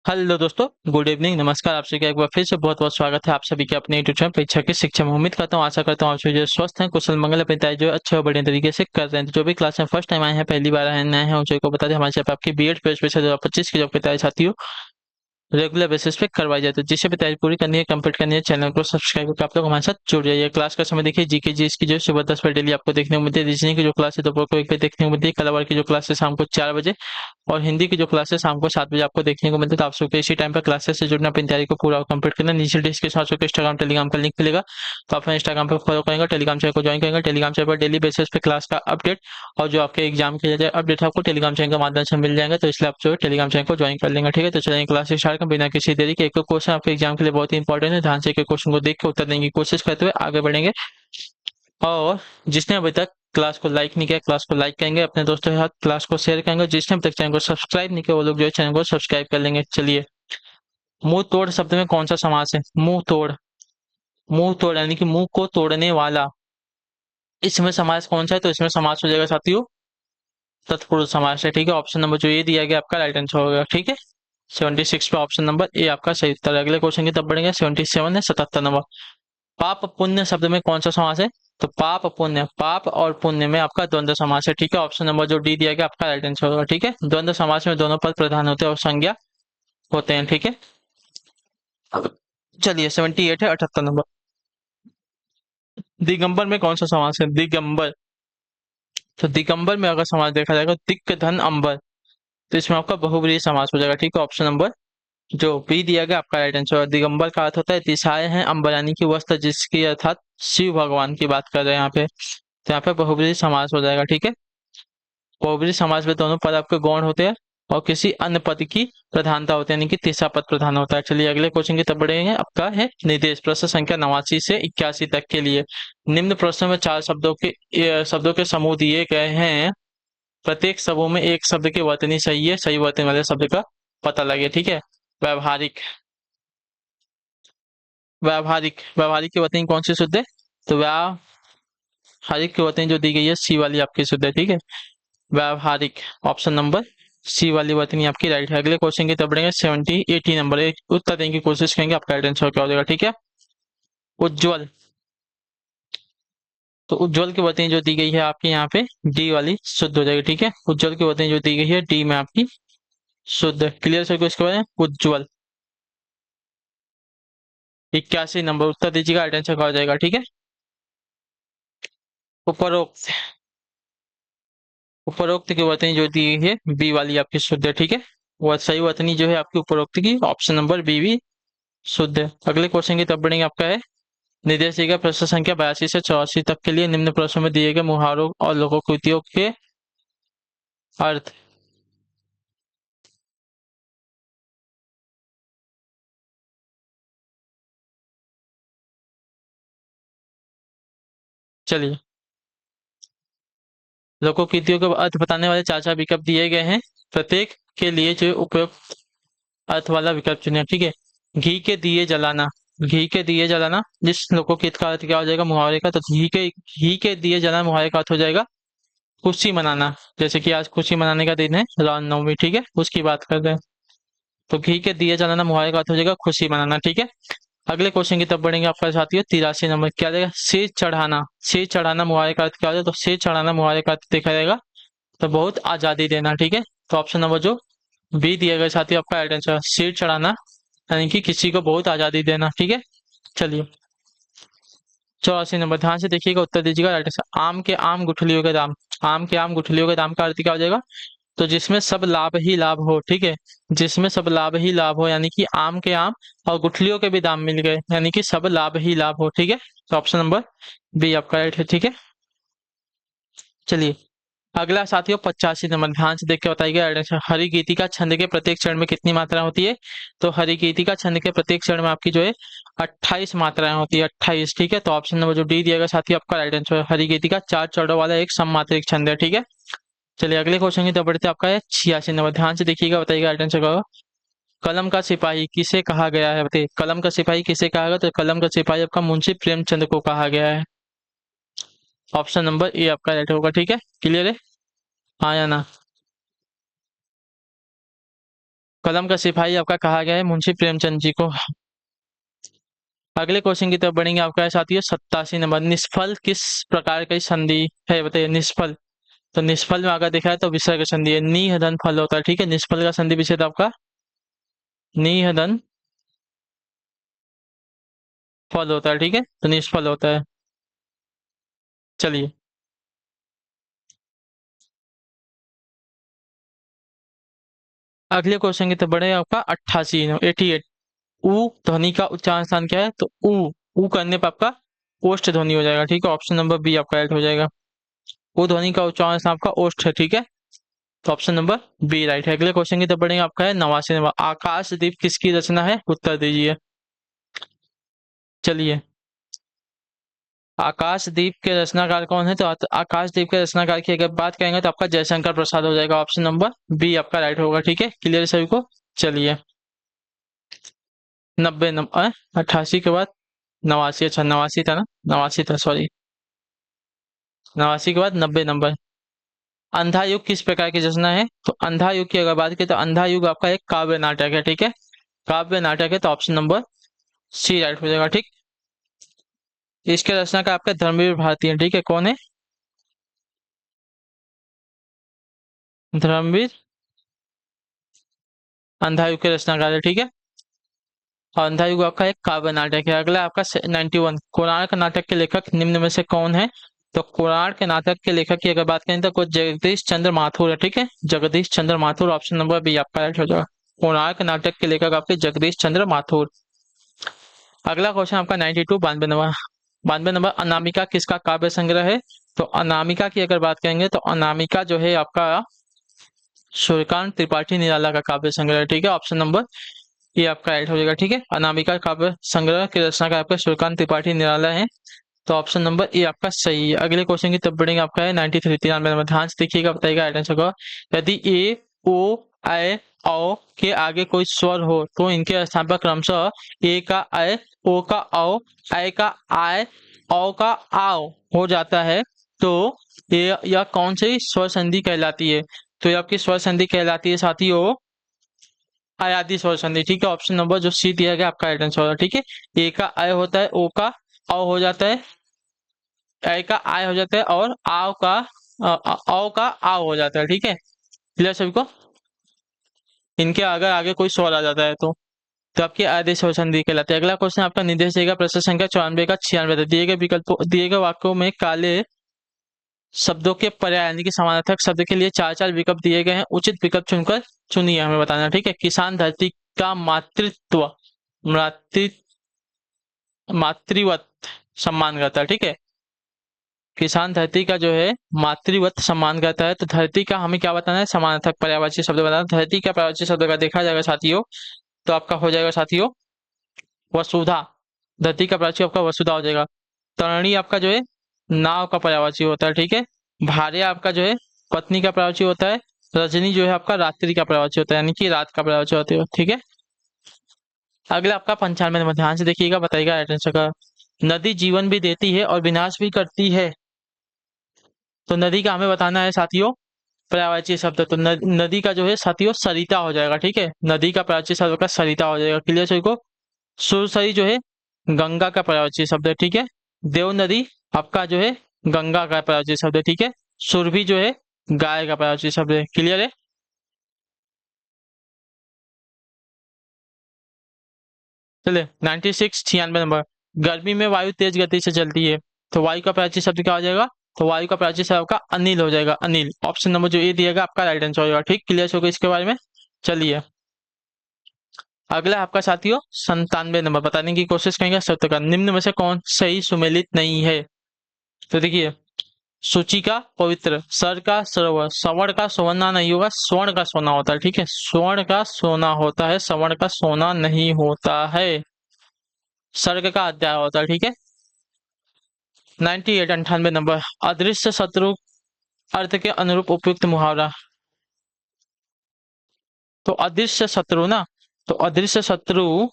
Hello दोस्तों, good evening, नमस्कार। आप सभी का एक बार फिर से बहुत बहुत स्वागत है आप सभी के अपने यूट्यूब चैनल परीक्षा की शिक्षा में। उम्मीद करता हूँ, आशा करता हूँ आप सभी जो स्वस्थ हैं, कुशल मंगल अपनी तैयारी जो है अच्छे और बढ़िया तरीके से कर रहे हैं। तो जो भी क्लास में फर्स्ट टाइम आए हैं, पहली बार आए हैं, नए हैं, उन सभी को बता दें हमारे यहाँ पे आपकी बीएड स्पेशल 2025 की जॉब की तैयारी चाहती हो रेगुलर बेसिस पे करवाई जाती है। जिसे भी तैयारी पूरी करनी है, कंप्लीट करनी है, चैनल को सब्सक्राइब करके आप लोग हमारे साथ जुड़ जाइए। क्लास का समय देखिए, जीके जी इसकी जो है सुबह 10 बजे डेली आपको देखने को मिलती है। रीजनिंग की जो क्लास है दोपहर को 1 बजे देखने को मिलती है। कलर की जो क्लास है शाम को 4 बजे, और हिंदी की जो क्लास है शाम को 7 बजे आपको देखने को मिलता है। तो आप सबको इसी टाइम पर क्लासेस से जुड़ना, अपनी तैयारी को पूरा कंप्लीट करना। नीचे डिस्क्रिप्शन में इंस्टाग्राम टेलीग्राम का लिंक मिलेगा, तो आप इंस्टाग्राम पर फॉलो करेंगे, टेलीग्राम चैनल को ज्वाइन करेंगे। टेलीग्राम चैनल पर डेली बेसिस पे क्लास का अपडेट और जो आपके एग्जाम के लिए अपडेट है आपको टेलीग्राम चैनल के माध्यम से मिल जाएंगे। तो इसलिए आप जो है टेलीग्राम चैनल को ज्वाइन कर लेंगे। ठीक है, तो चलिए क्लास स्टार्ट करें बिना किसी देरी के। एक क्वेश्चन आपके एग्जाम के लिए बहुत ही इंपॉर्टेंट है, ध्यान से एक क्वेश्चन को देख के उत्तर देने की कोशिश करते हुए आगे बढ़ेंगे। और जिसने अभी तक क्लास को लाइक नहीं किया, क्लास को लाइक करेंगे, अपने दोस्तों के साथ क्लास को शेयर करेंगे। जिसने अभी तक चैनल को सब्सक्राइब नहीं किया, वो लोग जो है चैनल को सब्सक्राइब कर लेंगे। चलिए, मुंह तोड़ शब्द में कौन सा समास है? मुंह तोड़, मुंह तोड़ यानी कि मुंह को तोड़ने वाला, इसमें समास कौन सा है? तो इसमें समास हो जाएगा साथियों तत्पुरुष समास है। ठीक है, ऑप्शन नंबर जो ये दिया गया आपका राइट आंसर होगा। ठीक है, 76 पे ऑप्शन नंबर ए आपका सही उत्तर है। अगले क्वेश्चन की तरफ बढ़ेंगे। 77 है, 77 नंबर। पाप पुण्य शब्द में कौन सा समास है? तो पाप पुण्य, पाप और पुण्य में आपका द्वंद्व समास है। ठीक है, ऑप्शन नंबर जो डी दिया गया आपका राइट आंसर होगा। ठीक है, द्वंद्व समास में दोनों पद प्रधान होते हैं और संज्ञा होते हैं। ठीक है, चलिए 78 है, 78 नंबर। दिगंबर में कौन सा समास है? दिगंबर, तो दिगंबर में अगर समास देखा जाएगा दिक् धन अंबर, तो इसमें आपका बहुब्रीहि समास हो जाएगा। ठीक है, ऑप्शन नंबर जो बी दिया गया आपका राइट आंसर। दिगंबर का अर्थ होता है दिशाएं हैं अंबर, यानी कि वस्त्र जिसकी, अर्थात शिव भगवान की बात कर रहे हैं यहाँ पे। तो यहाँ पे बहुब्रीहि समास हो जाएगा। ठीक है, बहुब्रीहि समास में दोनों पद आपके गौण होते हैं और किसी अन्य पद की प्रधानता होती है, यानी कि तीसरा पद प्रधान होता है। चलिए अगले क्वेश्चन की तरफ बढ़ेंगे। आपका है निर्देश, प्रश्न संख्या 89 से 81 तक के लिए। निम्न प्रश्न में चार शब्दों के समूह दिए गए हैं। प्रत्येक समूह में एक शब्द की वर्तनी सही है, सही वर्तनी वाले शब्द का पता लगे। ठीक है, व्यवहारिक, व्यवहारिक, व्यवहारिक की वर्तनी कौन सी शुद्ध है? तो व्यावहारिक की वर्तनी जो दी गई है सी वाली आपकी शुद्ध है। ठीक है, व्यावहारिक, ऑप्शन नंबर सी वाली वर्तनी आपकी राइट है। अगले क्वेश्चन की तरफ बढ़ेंगे। 80 नंबर, एक उत्तर देने की कोशिश करेंगे, आपका राइट आंसर क्या हो जाएगा? ठीक है, उज्ज्वल, तो उज्ज्वल की वर्तनी जो दी गई है आपकी यहाँ पे डी वाली शुद्ध हो जाएगी। ठीक है, उज्ज्वल की वर्तनी जो दी गई है डी में आपकी शुद्ध। क्लियर सर को इसके बारे में? उज्ज्वल। 81 नंबर उत्तर दीजिएगा, राइट आंसर क्या हो जाएगा? ठीक है, उपरोक्त, उपरोक्त की वर्तनी जो दी गई है बी वाली आपकी शुद्ध है। ठीक है, वह सही वर्तनी जो है आपकी उपरोक्त की ऑप्शन नंबर बी भी शुद्ध है। अगले क्वेश्चन की तरफ बढ़ेंगे। आपका है निर्देश दिए गए प्रश्न संख्या 82 से 84 तक के लिए निम्न प्रश्नों में दिए गए मुहावरों और लोकोक्तियों के अर्थ। चलिए, लोकोक्तियों के अर्थ बताने वाले चार चार विकल्प दिए गए हैं। प्रत्येक के लिए जो उपयुक्त अर्थ वाला विकल्प चुने। ठीक है, घी के दिए जलाना, घी के दिए जलाना जिस लोकोक्ति का अर्थ क्या हो जाएगा मुहावरे का? तो घी के दिए जलाना मुहावरे का अर्थ हो जाएगा खुशी मनाना। जैसे कि आज खुशी मनाने का दिन है, रामनवमी। ठीक है, उसकी बात कर रहे हैं। तो घी के दिए जलाना मुहावरे का अर्थ हो जाएगा खुशी मनाना। ठीक है, अगले क्वेश्चन की तरफ बढ़ेंगे। आपका साथियों 83 नंबर क्या देगा? सेज चढ़ाना, सेज चढ़ाना मुहावरे का अर्थ क्या हो जाएगा? तो सेज चढ़ाना मुहावरे का अर्थ देखा जाएगा तो बहुत आजादी देना। ठीक है, तो ऑप्शन नंबर जो बी दिया गया साथियों आपका राइट आंसर, सेज चढ़ाना यानी कि किसी को बहुत आजादी देना। ठीक है, चलिए 84 नंबर, ध्यान से देखिएगा, उत्तर दीजिएगा राइट आंसर। आम के आम गुठलियों के दाम, आम के आम गुठलियों के दाम का अर्थ क्या हो जाएगा? तो जिसमें सब लाभ ही लाभ हो। ठीक है, जिसमें सब लाभ ही लाभ हो, यानी कि आम के आम और गुठलियों के भी दाम मिल गए, यानी कि सब लाभ ही लाभ हो। ठीक है, तो ऑप्शन नंबर बी आपका राइट है। ठीक है, चलिए अगला साथियों 85 नंबर, ध्यान से देख के बताइएगा राइट आंसर। हरि गीति का छंद के प्रत्येक चरण में कितनी मात्रा होती है? तो हरि गीति का छंद के प्रत्येक चरण में आपकी जो है 28 मात्राएं होती है, 28। ठीक है, तो ऑप्शन नंबर जो डी दिया गया साथियों आपका राइट आंसर है। हरि गीति का 4 चरणों वाला एक सममात्रिक छंद है। ठीक है, चलिए अगले क्वेश्चन की तरफ बढ़ते हैं। आपका है 86 नंबर, ध्यान से देखिएगा, बताइएगा राइट आंसर क्या होगा। कलम का सिपाही किसे कहा गया है? बताइए, कलम का सिपाही किसे कहा गया? तो कलम का सिपाही आपका मुंशी प्रेमचंद को कहा गया है। ऑप्शन नंबर ए आपका राइट होगा। ठीक है, क्लियर है? हाँ या ना? कलम का सिपाही आपका कहा गया है मुंशी प्रेमचंद जी को। अगले क्वेश्चन की तरफ बढ़ेंगे। आपका है साथियों 87 नंबर, निष्फल किस प्रकार की संधि है बताइए। निष्फल, तो निष्फल में अगर देखा है तो विसर्ग संधि है, नी धन फल होता है, ठीक है। निष्फल का संधि विच्छेद आपका नी धन फल होता है, ठीक है, तो निष्फल होता है। चलिए अगले क्वेश्चन की तरफ बढ़े। आपका 88। उ ध्वनि का उच्चारण स्थान क्या है, तो उ करने पर आपका ओष्ठ ध्वनि हो जाएगा, ठीक है। ऑप्शन नंबर बी आपका राइट हो जाएगा। उ ध्वनि का उच्चारण स्थान आपका ओष्ठ है, ठीक है, तो ऑप्शन नंबर बी राइट है। अगले क्वेश्चन की तरफ बढ़ेंगे। आपका है 89 नंबर, आकाशदीप किसकी रचना है, उत्तर दीजिए। चलिए आकाशदीप के रचनाकार कौन है, तो आकाशदीप के रचनाकार की अगर बात करेंगे तो आपका जयशंकर प्रसाद हो जाएगा। ऑप्शन नंबर बी आपका राइट होगा, ठीक है। क्लियर सभी को। चलिए 90 नंबर, 88 के बाद 89, अच्छा 89 था ना, 89 था, सॉरी। 89 के बाद 90 नंबर, अंधा युग किस प्रकार की रचना है, तो अंधा युग की अगर बात करें तो अंधा युग आपका एक काव्य नाटक है, ठीक है। काव्य नाटक है, तो ऑप्शन नंबर सी राइट हो जाएगा, ठीक। इसके रचना का आपका धर्मवीर भारती है, ठीक है। कौन है, धर्मवीर अंधा युग के रचनाकार है, ठीक है। और अंधा युग आपका एक काव्य नाटक है। अगला आपका 91, कोणार्क नाटक के लेखक निम्न में से कौन है, तो कोणार्क नाटक के लेखक की अगर बात करें तो कुछ जगदीश चंद्र माथुर है, ठीक है। जगदीश चंद्र माथुर, ऑप्शन नंबर बी आपका राइट हो जाएगा। कोणार्क नाटक के लेखक आपके जगदीश चंद्र माथुर। अगला क्वेश्चन आपका 92, 92 नंबर, 92 नंबर, अनामिका किसका काव्य संग्रह है, तो अनामिका की अगर बात करेंगे तो अनामिका जो है आपका सूर्यकांत त्रिपाठी निराला का काव्य संग्रह है, ठीक है। ऑप्शन नंबर ये आपका राइट हो जाएगा, ठीक है। अनामिका काव्य संग्रह की रचना का आपका सूर्यकांत त्रिपाठी निराला है, तो ऑप्शन नंबर ए आपका सही है। अगले क्वेश्चन की तरफ बढ़ेंगे। आपका है 93, 93 नंबर, ध्यान से देखिएगा, बताइएगा राइट आंसर का। यदि ए ओ ऐ औ के आगे कोई स्वर हो तो इनके स्थान पर क्रमशः ए का ऐ, ओ का औ, ऐ का आय, औ का आओ हो जाता है, तो ये यह कौन सी स्वर संधि कहलाती है, तो ये आपकी स्वर संधि कहलाती है साथियों अयादी स्वर संधि, ठीक है। ऑप्शन नंबर जो सी दिया गया आपका राइट आंसर होगा, ठीक है। ए का आय होता है, ओ का औ हो जाता है, ऐ का आय हो जाता है, और आओ का औ का आओ हो जाता है, ठीक है। क्लियर सभी को। इनके अगर आगे कोई स्वर आ जाता है तो आपकी आदेश स्वर संधि कहलाती है। अगला क्वेश्चन आपका निर्देश देगा प्रश्न संख्या 94 का 96, दिए गए विकल्पों दिए गए वाक्यों में काले शब्दों के पर्याय यानी कि समानार्थक शब्द के लिए चार चार विकल्प दिए गए हैं, उचित विकल्प चुनकर चुनिए, हमें बताना, ठीक है। किसान धरती का मातृत्व मातृ मातृवत सम्मान करता है, ठीक है। किसान धरती का जो है मातृवत सम्मान करता है, तो धरती का हमें क्या बताना है, समानार्थक पर्यायवाची शब्द बताना। धरती का पर्यायवाची शब्द का देखा जाएगा साथियों, तो आपका हो जाएगा साथियों वसुधा। धरती का पर्यायवाची आपका वसुधा हो जाएगा। तरणी आपका जो है नाव का पर्यायवाची होता है, ठीक है। भार्या आपका जो है पत्नी का पर्यायवाची होता है। रजनी जो है आपका रात्रि का पर्यायवाची होता है, यानी कि रात का पर्यायवाची होता है, ठीक है। अगला आपका 95 नंबर, ध्यान से देखिएगा, बताइएगा राइट आंसर का। नदी जीवन भी देती है और विनाश भी करती है, तो नदी का हमें बताना है साथियों पर्यायवाची शब्द, तो नदी का जो है साथियों सरिता हो जाएगा, ठीक है। नदी का पर्यायवाची शब्द का सरिता हो जाएगा। क्लियर सभी को। सुरसरी जो है गंगा का पर्यायवाची शब्द है, ठीक है। देव नदी आपका जो है गंगा का पर्यायवाची शब्द है, ठीक है। सुरभि जो है गाय का पर्यायवाची शब्द है। क्लियर है। चलिए 96, 96 नंबर, गर्मी में वायु तेज गति से चलती है, तो वायु का पर्यायवाची शब्द क्या हो जाएगा, तो वायु का पर्यायवाची शब्द आपका अनिल हो जाएगा, अनिल। ऑप्शन नंबर जो ए दिएगा आपका राइट आंसर हो जाएगा, ठीक। क्लियर होगा इसके बारे में। चलिए अगला आपका साथियों 97 नंबर, बताने की कोशिश करेंगे शब्द का निम्न में से कौन सही सुमेलित नहीं है, तो देखिए सूची का पवित्र, सर का सरोवर, सवर्ण का सोना नहीं होगा, स्वर्ण का सोना होता है, ठीक है। स्वर्ण का सोना होता है, सवर्ण का सोना नहीं होता है। सर्ग का अध्याय होता है, ठीक है। 98, 98 नंबर, अदृश्य शत्रु अर्थ के अनुरूप उपयुक्त मुहावरा, तो अदृश्य शत्रु ना, तो अदृश्य शत्रु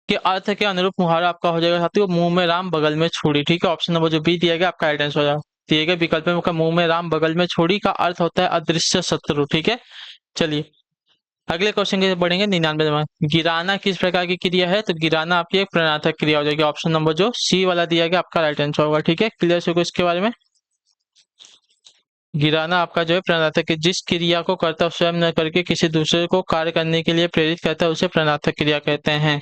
के अर्थ के अनुरूप मुहावरा आपका हो जाएगा साथियों मुंह में राम बगल में छुरी, ठीक है। ऑप्शन नंबर जो बी दिया गया आपका राइट आंसर हो जाएगा। दिए गए विकल्प में मुंह में राम बगल में छुरी का अर्थ होता है अदृश्य शत्रु, ठीक है। चलिए अगले क्वेश्चन के बढ़ेंगे 99 नंबर। गिराना किस प्रकार की क्रिया है? तो गिराना आपकी एक प्रणर्थक क्रिया हो जाएगी। ऑप्शन नंबर जो सी वाला दिया गया आपका राइट आंसर होगा। ठीक है, क्लियर से इसके बारे में। गिराना आपका जो है प्रणर्थक है, जिस क्रिया को कर्ता स्वयं न करके किसी दूसरे को कार्य करने के लिए प्रेरित करता है उसे प्रणर्थक क्रिया कहते हैं।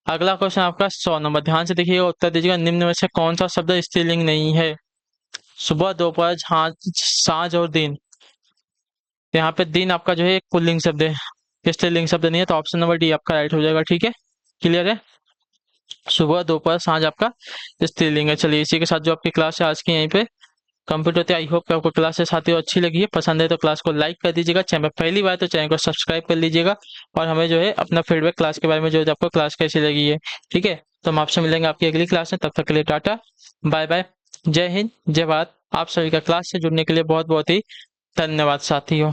अगला क्वेश्चन आपका 100 नंबर। ध्यान से देखिएगा, उत्तर दीजिएगा। निम्न में से कौन सा शब्द स्त्रीलिंग नहीं है? सुबह, दोपहर, साँझ और दिन। यहाँ पे दिन आपका जो है एक पुल्लिंग शब्द है, स्त्रीलिंग शब्द नहीं है, तो ऑप्शन नंबर डी आपका राइट हो जाएगा। ठीक है, क्लियर है। सुबह, दोपहर, साँझ आपका स्त्रीलिंग है। चलिए, इसी के साथ जो आपकी क्लास है आज की यहीं पे कंप्लीट होती है। आई होप कि आपको क्लास से साथियों अच्छी लगी है। पसंद है तो क्लास को लाइक कर दीजिएगा। चैनल पर पहली बार तो चैनल को सब्सक्राइब कर लीजिएगा और हमें जो है अपना फीडबैक क्लास के बारे में जो है आपको क्लास कैसी लगी है। ठीक है, तो हम आपसे मिलेंगे आपकी अगली क्लास में। तब तक के लिए टाटा, बाय बाय, जय हिंद, जय भारत। आप सभी का क्लास से जुड़ने के लिए बहुत बहुत ही धन्यवाद साथियों।